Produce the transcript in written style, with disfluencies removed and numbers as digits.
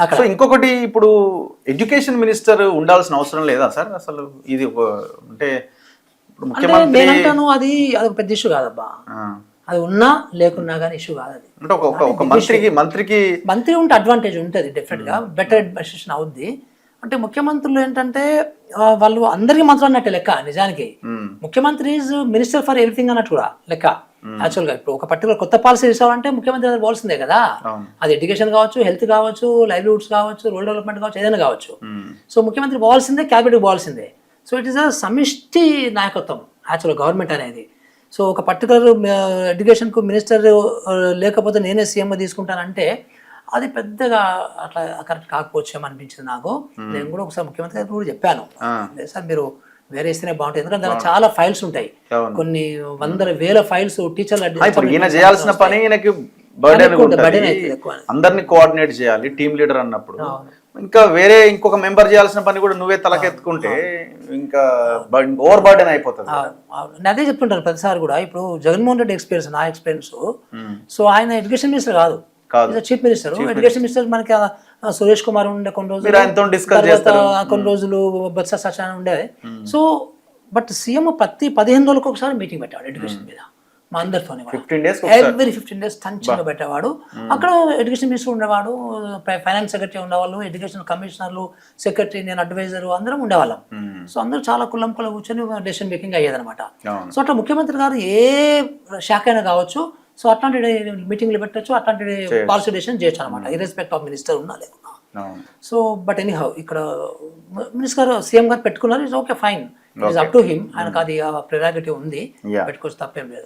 అక్కడ. సో ఇంకొకటి ఇప్పుడు ఎడ్యుకేషన్ మినిస్టర్ ఉండాల్సిన అవసరం లేదా సార్ అసలు? ఇది అంటే ఇప్పుడు అంటే ముఖ్యమంత్రి నేనంటాను అది ఒక పెద్ద ఇష్యూ కాదబ్బా. ఆ, అది ఉన్నా లేకున్నా కానీ ఇష్యూ కాదు అది. అంటే ఒక మంత్రికి మంత్రి ఉంటే అడ్వాంటేజ్ ఉంటుంది డెఫినెట్గా, బెటర్ అడ్మినిస్ట్రేషన్ అవుద్ది. అంటే ముఖ్యమంత్రులు ఏంటంటే వాళ్ళు అందరికీ మంత్రులు అన్నట్టే లెక్క నిజానికి. ముఖ్యమంత్రి ఈజ్ మినిస్టర్ ఫర్ ఎవ్రీథింగ్ అన్నట్టు కూడా లెక్క యాక్చువల్గా. ఇప్పుడు ఒక పర్టికులర్ కొత్త పాలసీ తీసుకోవాలంటే ముఖ్యమంత్రి దగ్గర పోవాల్సిందే కదా. అది ఎడ్యుకేషన్ కావచ్చు, హెల్త్ కావచ్చు, లైవ్లీహుడ్స్ కావచ్చు, రూరల్ డెవలప్మెంట్ కావచ్చు, ఏదైనా కావచ్చు. సో ముఖ్యమంత్రి పోవాల్సిందే, క్యాబినెట్ పోవాల్సిందే. సో ఇట్ ఈస్ అ సమిష్టి నాయకత్వం యాక్చువల్ గవర్నమెంట్ అనేది. సో ఒక పర్టికులర్ ఎడ్యుకేషన్కు మినిస్టర్ లేకపోతే నేనే సీఎం తీసుకుంటానంటే అది పెద్దగా అట్లా కరెక్ట్ కాకపోవచ్చు అనిపించింది నాకు. నేను కూడా ఒకసారి ముఖ్యమంత్రి గారికి కూడా చెప్పాను, సార్ మీరు వేరే ఇస్తేనే బాగుంటుంది, ఎందుకంటే దానికి చాలా ఫైల్స్ ఉంటాయి, కొన్ని వందల వేల ఫైల్స్ టీచర్లు ఈయన చేయాల్సిన పని ఈయనకి బర్డెన్ ఉంటుంది. అందరినీ కోఆర్డినేట్ చేయాలి టీమ్ లీడర్ అన్నప్పుడు. ఇంకా వేరే ఇంకొక మెంబర్ చేయాల్సిన పని కూడా నువ్వే తలకెత్తుకుంటే ఇంకా ఓవర్ బర్డెన్ అయిపోతుంది. అదే చెప్తుంటాను ప్రతిసారి కూడా. ఇప్పుడు జగన్మోహన్ రెడ్డి ఎక్స్పీరియన్స్, నా ఎక్స్పీరియన్స్, సో ఆయన ఎడ్యుకేషన్ మినిస్టర్ కాదు, చీఫ్ మినిస్టర్. ఎడ్యుకేషన్ మినిస్టర్ మనకి సురేష్ కుమార్ ఉండే కొన్ని రోజులు, బొత్స సత్యనారాయణ ఉండేది. సో బట్ సీఎం ప్రతి 15 రోజులకు ఒకసారి మీటింగ్ పెట్టాడు ఎడ్యుకేషన్ మీద మా అందరితో. ఎవ్రీ 15 days టంచంగా పెట్టేవాడు. అక్కడ ఎడ్యుకేషన్ మినిస్టర్ ఉండేవాడు, ఫైనాన్స్ సెక్రటరీ ఉండేవాళ్ళు, ఎడ్యుకేషన్ కమిషనర్లు, సెక్రటరీ, నేను అడ్వైజర్, అందరం ఉండేవాళ్ళం. సో అందరూ చాలా కులం కూర్చొని డెసిషన్ మేకింగ్ అయ్యేదన్నమాట. సో అట్లా ముఖ్యమంత్రి గారు ఏ శాఖ అయినా కావచ్చు, సో అట్లాంటి మీటింగ్లు పెట్టచ్చు, అట్లాంటి పాలసీ డెసిషన్ చేయొచ్చు అనమాట, ఇర్రెస్పెక్ట్ ఆఫ్ మినిస్టర్ ఉన్నా లేకున్నా. సో బట్ ఎనీహౌ ఇక్కడ మినిస్టర్ గారు సీఎం గారు పెట్టుకున్నారు, it's okay fine, it's up to him, ఆయనకు అది ప్రిరాగేటివ్ ఉంది, పెట్టుకోవచ్చు, తప్పేం లేదు.